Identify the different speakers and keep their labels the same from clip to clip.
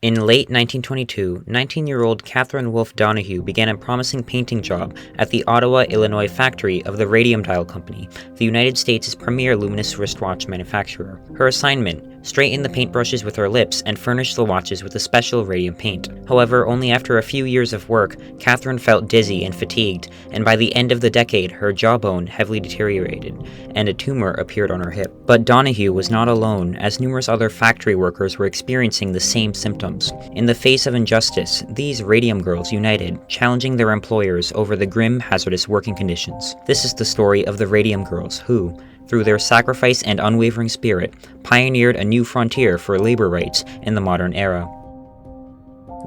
Speaker 1: In late 1922, 19-year-old Catherine Wolfe Donahue began a promising painting job at the Ottawa, Illinois factory of the Radium Dial Company, the United States' premier luminous wristwatch manufacturer. Her assignment: straighten the paintbrushes with her lips and furnish the watches with a special radium paint. However, only after a few years of work, Catherine felt dizzy and fatigued, and by the end of the decade, her jawbone heavily deteriorated, and a tumor appeared on her hip. But Donahue was not alone, as numerous other factory workers were experiencing the same symptoms. In the face of injustice, these radium girls united, challenging their employers over the grim, hazardous working conditions. This is the story of the Radium Girls who, through their sacrifice and unwavering spirit, pioneered a new frontier for labor rights in the modern era.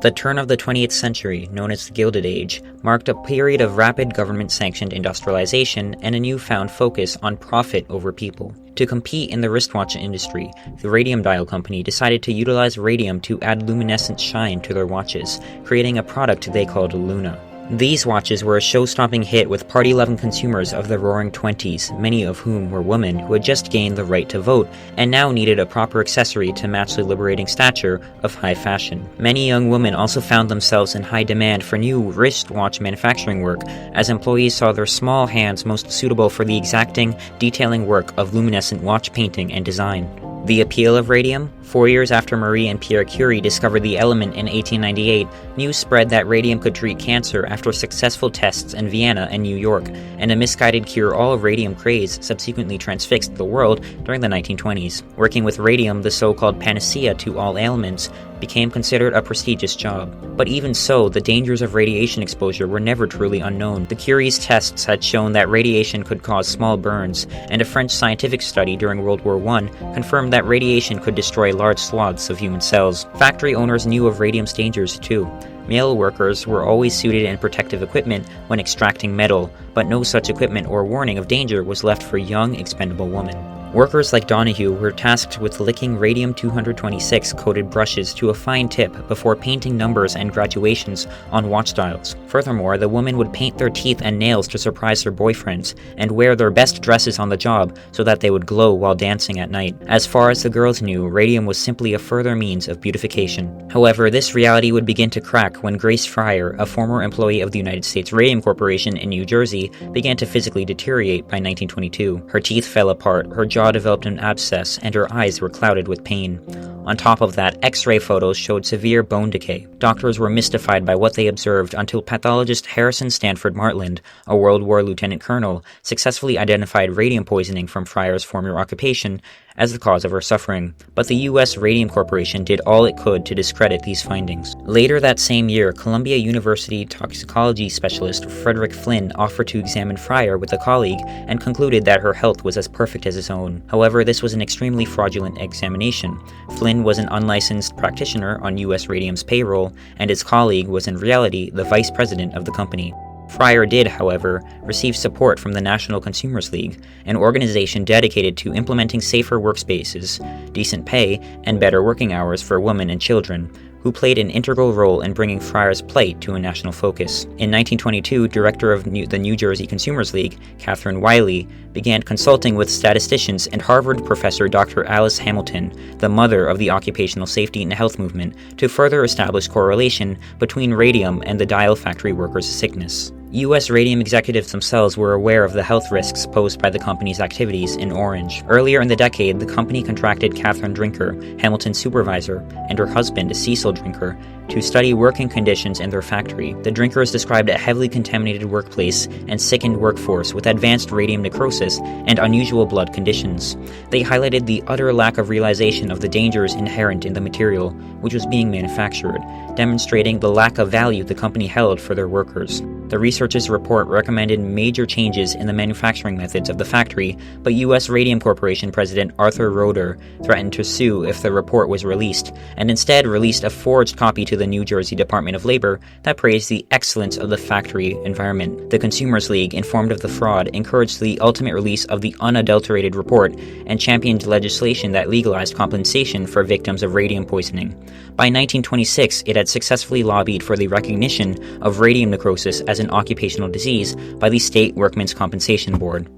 Speaker 1: The turn of the 20th century, known as the Gilded Age, marked a period of rapid government-sanctioned industrialization and a newfound focus on profit over people. To compete in the wristwatch industry, the Radium Dial Company decided to utilize radium to add luminescent shine to their watches, creating a product they called Luna. These watches were a show-stopping hit with party-loving consumers of the Roaring Twenties, many of whom were women who had just gained the right to vote and now needed a proper accessory to match the liberating stature of high fashion. Many young women also found themselves in high demand for new wristwatch manufacturing work, as employees saw their small hands most suitable for the exacting, detailing work of luminescent watch painting and design. The appeal of radium? 4 years after Marie and Pierre Curie discovered the element in 1898, news spread that radium could treat cancer after successful tests in Vienna and New York, and a misguided cure-all radium craze subsequently transfixed the world during the 1920s. Working with radium, the so-called panacea to all ailments, became considered a prestigious job. But even so, the dangers of radiation exposure were never truly unknown. The Curie's tests had shown that radiation could cause small burns, and a French scientific study during World War I confirmed that radiation could destroy large swaths of human cells. Factory owners knew of radium's dangers too. Male workers were always suited in protective equipment when extracting metal, but no such equipment or warning of danger was left for young, expendable women. Workers like Donahue were tasked with licking radium-226 coated brushes to a fine tip before painting numbers and graduations on watch dials. Furthermore, the women would paint their teeth and nails to surprise their boyfriends, and wear their best dresses on the job so that they would glow while dancing at night. As far as the girls knew, radium was simply a further means of beautification. However, this reality would begin to crack when Grace Fryer, a former employee of the United States Radium Corporation in New Jersey, began to physically deteriorate by 1922. Her teeth fell apart, her jaw developed an abscess, and her eyes were clouded with pain. On top of that, X-ray photos showed severe bone decay. Doctors were mystified by what they observed until pathologist Harrison Stanford Martland, a World War lieutenant colonel, successfully identified radium poisoning from Fryer's former occupation as the cause of her suffering. But the U.S. Radium Corporation did all it could to discredit these findings. Later that same year, Columbia University toxicology specialist Frederick Flynn offered to examine Fryer with a colleague and concluded that her health was as perfect as his own. However, this was an extremely fraudulent examination. Flynn was an unlicensed practitioner on U.S. Radium's payroll, and his colleague was in reality the vice president of the company. Fryer did, however, receive support from the National Consumers League, an organization dedicated to implementing safer workspaces, decent pay, and better working hours for women and children, who played an integral role in bringing Fryer's plight to a national focus. In 1922, director of the New Jersey Consumers League, Catherine Wiley, began consulting with statisticians and Harvard professor Dr. Alice Hamilton, the mother of the occupational safety and health movement, to further establish correlation between radium and the dial factory workers' sickness. U.S. radium executives themselves were aware of the health risks posed by the company's activities in Orange. Earlier in the decade, the company contracted Catherine Drinker, Hamilton's supervisor, and her husband, Cecil Drinker, to study working conditions in their factory. The Drinkers described a heavily contaminated workplace and sickened workforce with advanced radium necrosis and unusual blood conditions. They highlighted the utter lack of realization of the dangers inherent in the material which was being manufactured, demonstrating the lack of value the company held for their workers. The researchers' report recommended major changes in the manufacturing methods of the factory, but U.S. Radium Corporation President Arthur Roeder threatened to sue if the report was released, and instead released a forged copy to the New Jersey Department of Labor that praised the excellence of the factory environment. The Consumers League, informed of the fraud, encouraged the ultimate release of the unadulterated report and championed legislation that legalized compensation for victims of radium poisoning. By 1926, it had successfully lobbied for the recognition of radium necrosis as an occupational disease by the State Workmen's Compensation Board.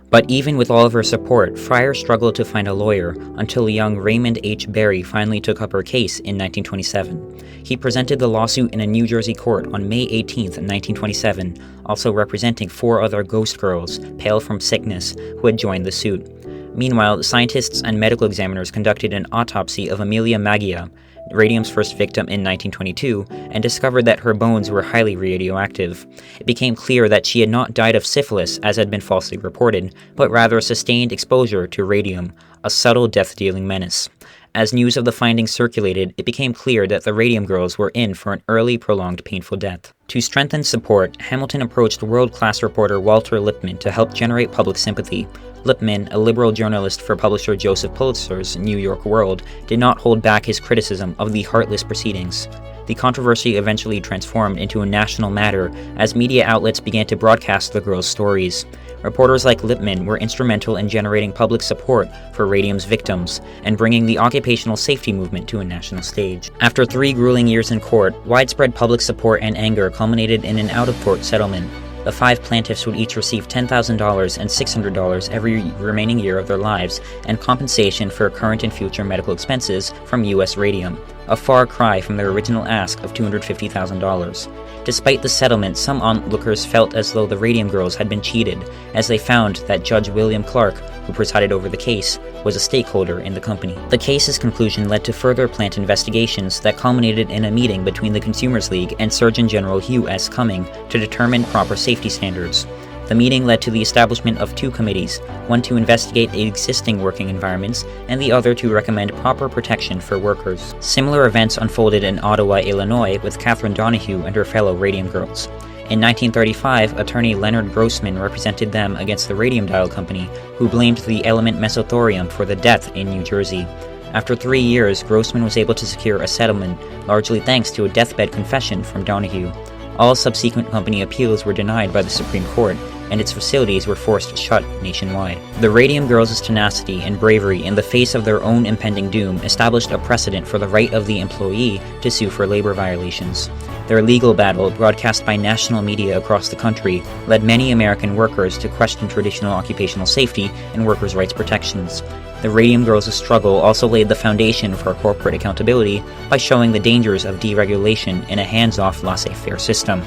Speaker 1: But even with all of her support, Fryer struggled to find a lawyer until young Raymond H. Berry finally took up her case in 1927. He presented the lawsuit in a New Jersey court on May 18, 1927, also representing 4 other ghost girls, pale from sickness, who had joined the suit. Meanwhile, scientists and medical examiners conducted an autopsy of Amelia Maggia, Radium's first victim in 1922, and discovered that her bones were highly radioactive. It became clear that she had not died of syphilis, as had been falsely reported, but rather sustained exposure to radium, a subtle death-dealing menace. As news of the findings circulated, it became clear that the Radium Girls were in for an early, prolonged, painful death. To strengthen support, Hamilton approached world-class reporter Walter Lippmann to help generate public sympathy. Lippmann, a liberal journalist for publisher Joseph Pulitzer's New York World, did not hold back his criticism of the heartless proceedings. The controversy eventually transformed into a national matter as media outlets began to broadcast the girls' stories. Reporters like Lippmann were instrumental in generating public support for Radium's victims and bringing the occupational safety movement to a national stage. After 3 grueling years in court, widespread public support and anger culminated in an out-of-court settlement. The 5 plaintiffs would each receive $10,000 and $600 every remaining year of their lives, and compensation for current and future medical expenses from U.S. Radium, a far cry from their original ask of $250,000. Despite the settlement, some onlookers felt as though the Radium Girls had been cheated, as they found that Judge William Clark, who presided over the case, was a stakeholder in the company. The case's conclusion led to further plant investigations that culminated in a meeting between the Consumers League and Surgeon General Hugh S. Cumming to determine proper safety standards. The meeting led to the establishment of 2 committees, one to investigate existing working environments, and the other to recommend proper protection for workers. Similar events unfolded in Ottawa, Illinois, with Catherine Donahue and her fellow Radium Girls. In 1935, attorney Leonard Grossman represented them against the Radium Dial Company, who blamed the element mesothorium for the death in New Jersey. After 3 years, Grossman was able to secure a settlement, largely thanks to a deathbed confession from Donahue. All subsequent company appeals were denied by the Supreme Court, and its facilities were forced shut nationwide. The Radium Girls' tenacity and bravery in the face of their own impending doom established a precedent for the right of the employee to sue for labor violations. Their legal battle, broadcast by national media across the country, led many American workers to question traditional occupational safety and workers' rights protections. The Radium Girls' struggle also laid the foundation for corporate accountability by showing the dangers of deregulation in a hands-off laissez-faire system.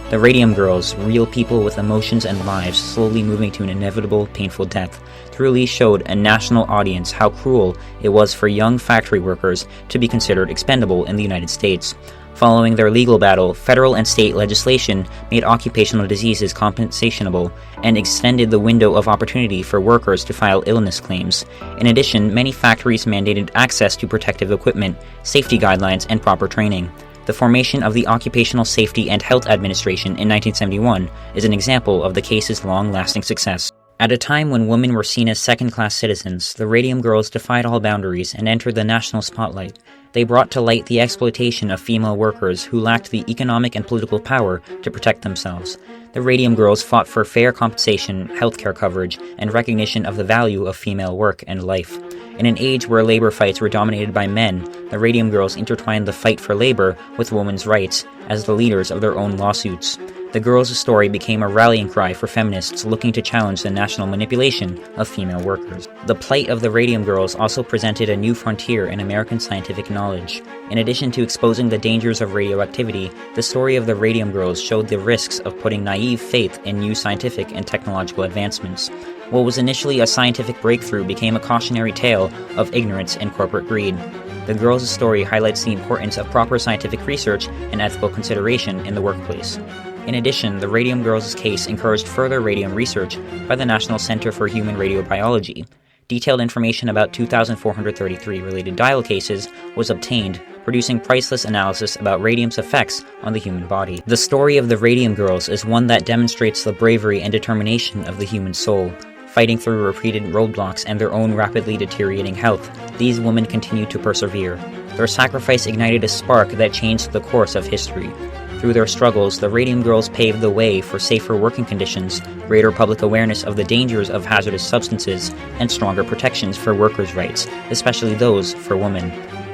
Speaker 1: The Radium Girls, real people with emotions and lives slowly moving to an inevitable, painful death, truly showed a national audience how cruel it was for young factory workers to be considered expendable in the United States. Following their legal battle, federal and state legislation made occupational diseases compensationable and extended the window of opportunity for workers to file illness claims. In addition, many factories mandated access to protective equipment, safety guidelines, and proper training. The formation of the Occupational Safety and Health Administration in 1971 is an example of the case's long-lasting success. At a time when women were seen as second-class citizens, the Radium Girls defied all boundaries and entered the national spotlight. They brought to light the exploitation of female workers who lacked the economic and political power to protect themselves. The Radium Girls fought for fair compensation, healthcare coverage, and recognition of the value of female work and life. In an age where labor fights were dominated by men, the Radium Girls intertwined the fight for labor with women's rights as the leaders of their own lawsuits. The girls' story became a rallying cry for feminists looking to challenge the national manipulation of female workers. The plight of the Radium Girls also presented a new frontier in American scientific knowledge. In addition to exposing the dangers of radioactivity, the story of the Radium Girls showed the risks of putting naive faith in new scientific and technological advancements. What was initially a scientific breakthrough became a cautionary tale of ignorance and corporate greed. The girls' story highlights the importance of proper scientific research and ethical consideration in the workplace. In addition, the Radium Girls' case encouraged further radium research by the National Center for Human Radiobiology. Detailed information about 2,433 related dial cases was obtained, producing priceless analysis about radium's effects on the human body. The story of the Radium Girls is one that demonstrates the bravery and determination of the human soul. Fighting through repeated roadblocks and their own rapidly deteriorating health, these women continued to persevere. Their sacrifice ignited a spark that changed the course of history. Through their struggles, the Radium Girls paved the way for safer working conditions, greater public awareness of the dangers of hazardous substances, and stronger protections for workers' rights, especially those for women.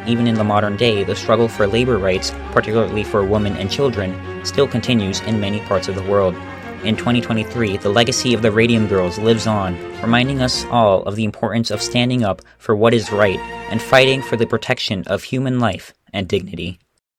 Speaker 1: Even in the modern day, the struggle for labor rights, particularly for women and children, still continues in many parts of the world. In 2023, the legacy of the Radium Girls lives on, reminding us all of the importance of standing up for what is right and fighting for the protection of human life and dignity.